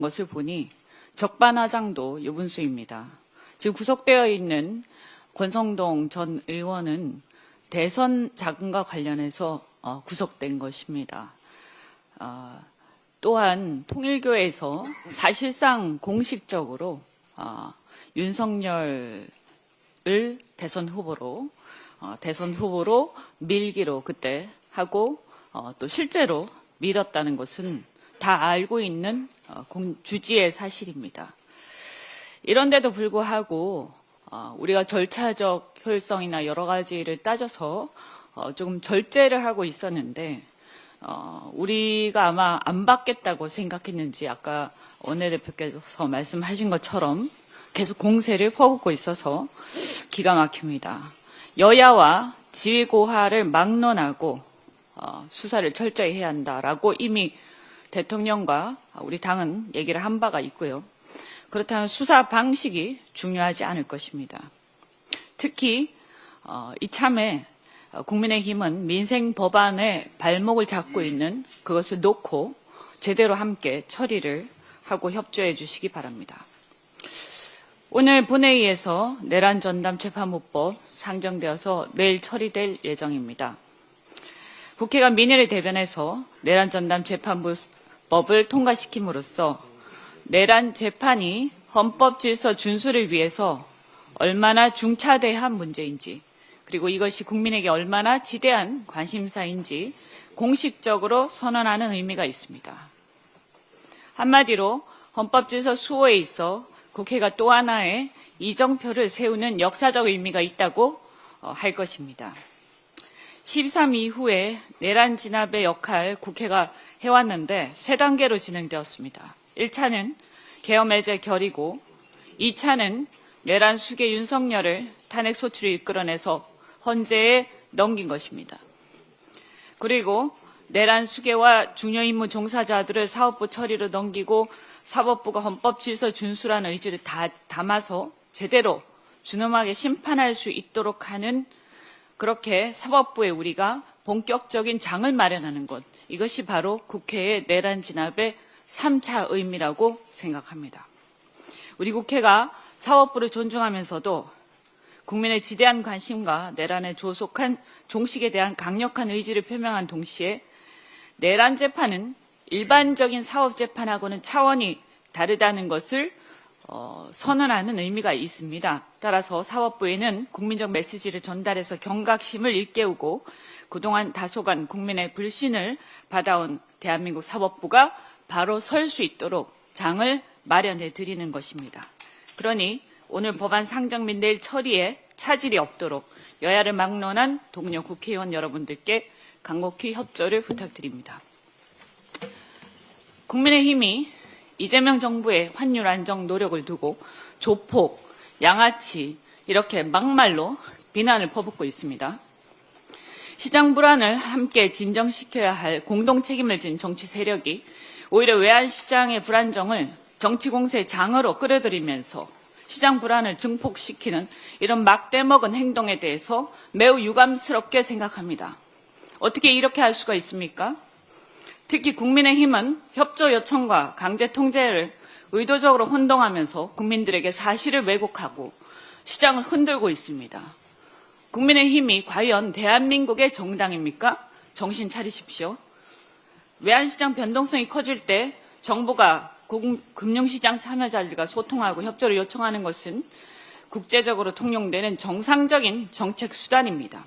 것을 보니 적반하장도 유분수입니다. 지금 구속되어 있는 권성동 전 의원은 대선 자금과 관련해서 구속된 것입니다. 또한 통일교에서 사실상 공식적으로 윤석열을 대선 후보로 밀기로 그때 하고 또 실제로 밀었다는 것은 다 알고 있는 주지의 사실입니다. 이런데도 불구하고 우리가 절차적 효율성이나 여러 가지를 따져서 조금 절제를 하고 있었는데 우리가 아마 안 받겠다고 생각했는지 아까 원내대표께서 말씀하신 것처럼 계속 공세를 퍼붓고 있어서 기가 막힙니다. 여야와 지휘고하를 막론하고 수사를 철저히 해야 한다라고 이미 대통령과 우리 당은 얘기를 한 바가 있고요. 그렇다면 수사 방식이 중요하지 않을 것입니다. 특히 이참에 국민의힘은 민생 법안에 발목을 잡고 있는 그것을 놓고 제대로 함께 처리를 하고 협조해 주시기 바랍니다. 오늘 본회의에서 내란 전담 재판부법 상정되어서 내일 처리될 예정입니다. 국회가 민의를 대변해서 내란 전담 재판부법을 통과시킴으로써 내란 재판이 헌법 질서 준수를 위해서 얼마나 중차대한 문제인지 그리고 이것이 국민에게 얼마나 지대한 관심사인지 공식적으로 선언하는 의미가 있습니다. 한마디로 헌법 질서 수호에 있어 국회가 또 하나의 이정표를 세우는 역사적 의미가 있다고 할 것입니다. 13 이후에 내란 진압의 역할 국회가 해왔는데 세 단계로 진행되었습니다. 1차는 계엄 해제 결의고 2차는 내란 수괴 윤석열을 탄핵 소추를 이끌어내서 헌재에 넘긴 것입니다. 그리고 내란 수괴와 중요 임무 종사자들을 사법부 처리로 넘기고 사법부가 헌법 질서 준수라는 의지를 다 담아서 제대로 준엄하게 심판할 수 있도록 하는 그렇게 사법부에 우리가 본격적인 장을 마련하는 것, 이것이 바로 국회의 내란 진압의 3차 의미라고 생각합니다. 우리 국회가 사법부를 존중하면서도 국민의 지대한 관심과 내란에 조속한 종식에 대한 강력한 의지를 표명한 동시에 내란 재판은 일반적인 사법재판하고는 차원이 다르다는 것을 선언하는 의미가 있습니다. 따라서 사법부에는 국민적 메시지를 전달해서 경각심을 일깨우고 그동안 다소간 국민의 불신을 받아온 대한민국 사법부가 바로 설 수 있도록 장을 마련해 드리는 것입니다. 그러니 오늘 법안 상정 및 내일 처리에 차질이 없도록 여야를 막론한 동료 국회의원 여러분들께 간곡히 협조를 부탁드립니다. 국민의힘이 이재명 정부의 환율 안정 노력을 두고 조폭, 양아치 이렇게 막말로 비난을 퍼붓고 있습니다. 시장 불안을 함께 진정시켜야 할 공동 책임을 진 정치 세력이 오히려 외환시장의 불안정을 정치 공세의 장으로 끌어들이면서 시장 불안을 증폭시키는 이런 막대먹은 행동에 대해서 매우 유감스럽게 생각합니다. 어떻게 이렇게 할 수가 있습니까? 특히 국민의힘은 협조 요청과 강제 통제를 의도적으로 혼동하면서 국민들에게 사실을 왜곡하고 시장을 흔들고 있습니다. 국민의힘이 과연 대한민국의 정당입니까? 정신 차리십시오. 외환시장 변동성이 커질 때 정부가 금융시장 참여자들과 소통하고 협조를 요청하는 것은 국제적으로 통용되는 정상적인 정책 수단입니다.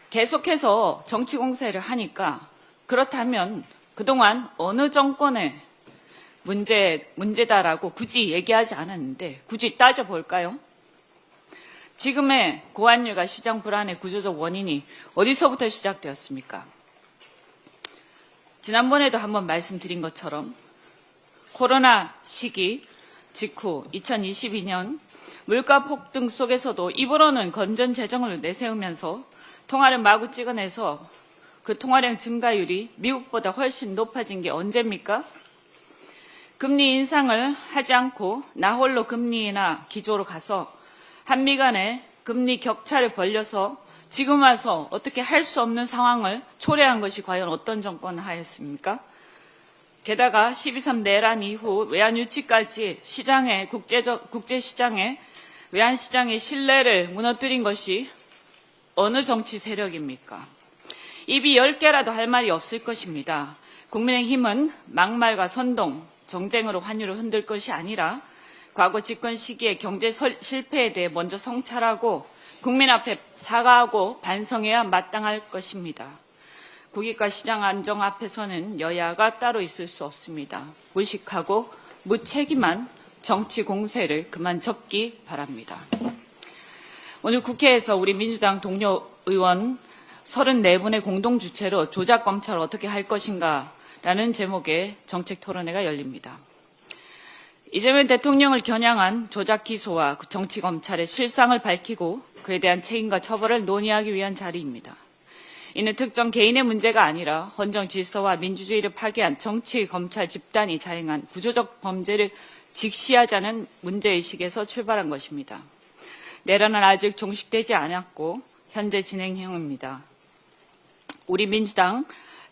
계속해서 정치 공세를 하니까 그렇다면 그동안 어느 정권의 문제다라고 굳이 얘기하지 않았는데 굳이 따져볼까요? 지금의 고환율과 시장 불안의 구조적 원인이 어디서부터 시작되었습니까? 지난번에도 한번 말씀드린 것처럼 코로나 시기 직후 2022년 물가 폭등 속에서도 입으로는 건전 재정을 내세우면서 통화를 마구 찍어내서 그 통화량 증가율이 미국보다 훨씬 높아진 게 언제입니까? 금리 인상을 하지 않고 나홀로 금리 인하 기조로 가서 한미 간의 금리 격차를 벌려서 지금 와서 어떻게 할 수 없는 상황을 초래한 것이 과연 어떤 정권 하였습니까? 게다가 12.3 내란 이후 외환 유치까지 국제시장의 외환시장의 신뢰를 무너뜨린 것이 어느 정치 세력입니까? 입이 10개라도 할 말이 없을 것입니다. 국민의힘은 막말과 선동, 정쟁으로 환율을 흔들 것이 아니라 과거 집권 시기의 경제 실패에 대해 먼저 성찰하고 국민 앞에 사과하고 반성해야 마땅할 것입니다. 국익과 시장 안정 앞에서는 여야가 따로 있을 수 없습니다. 무식하고 무책임한 정치 공세를 그만 접기 바랍니다. 오늘 국회에서 우리 민주당 동료 의원 34분의 공동 주최로 조작 검찰을 어떻게 할 것인가 라는 제목의 정책 토론회가 열립니다. 이재명 대통령을 겨냥한 조작 기소와 정치 검찰의 실상을 밝히고 그에 대한 책임과 처벌을 논의하기 위한 자리입니다. 이는 특정 개인의 문제가 아니라 헌정 질서와 민주주의를 파괴한 정치 검찰 집단이 자행한 구조적 범죄를 직시하자는 문제의식에서 출발한 것입니다. 내란은 아직 종식되지 않았고 현재 진행형입니다. 우리 민주당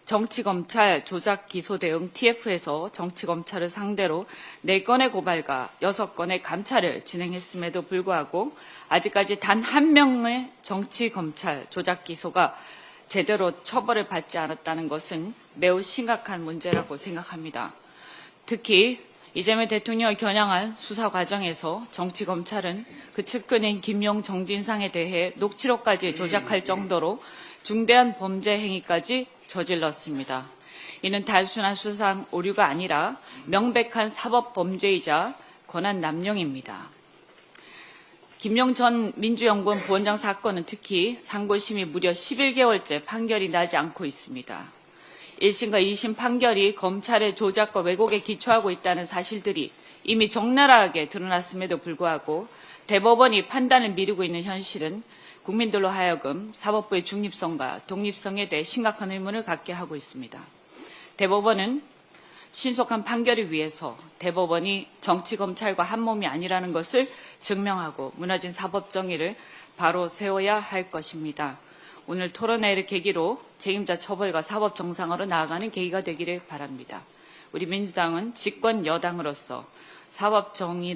정치검찰 조작기소 대응 TF에서 정치검찰을 상대로 4건의 고발과 6건의 감찰을 진행했음에도 불구하고 아직까지 단 한 명의 정치검찰 조작기소가 제대로 처벌을 받지 않았다는 것은 매우 심각한 문제라고 생각합니다. 특히 이재명 대통령을 겨냥한 수사 과정에서 정치검찰은 그 측근인 김용 정진상에 대해 녹취록까지 조작할 정도로 중대한 범죄 행위까지 저질렀습니다. 이는 단순한 수사상 오류가 아니라 명백한 사법범죄이자 권한 남용입니다. 김용 전 민주연구원 부원장 사건은 특히 상고심이 무려 11개월째 판결이 나지 않고 있습니다. 1심과 2심 판결이 검찰의 조작과 왜곡에 기초하고 있다는 사실들이 이미 적나라하게 드러났음에도 불구하고 대법원이 판단을 미루고 있는 현실은 국민들로 하여금 사법부의 중립성과 독립성에 대해 심각한 의문을 갖게 하고 있습니다. 대법원은 신속한 판결을 위해서 대법원이 정치검찰과 한몸이 아니라는 것을 증명하고 무너진 사법정의를 바로 세워야 할 것입니다. 오늘 토론회를 계기로 책임자 처벌과 사법 정상화로 나아가는 계기가 되기를 바랍니다. 우리 민주당은 집권 여당으로서 사법 정의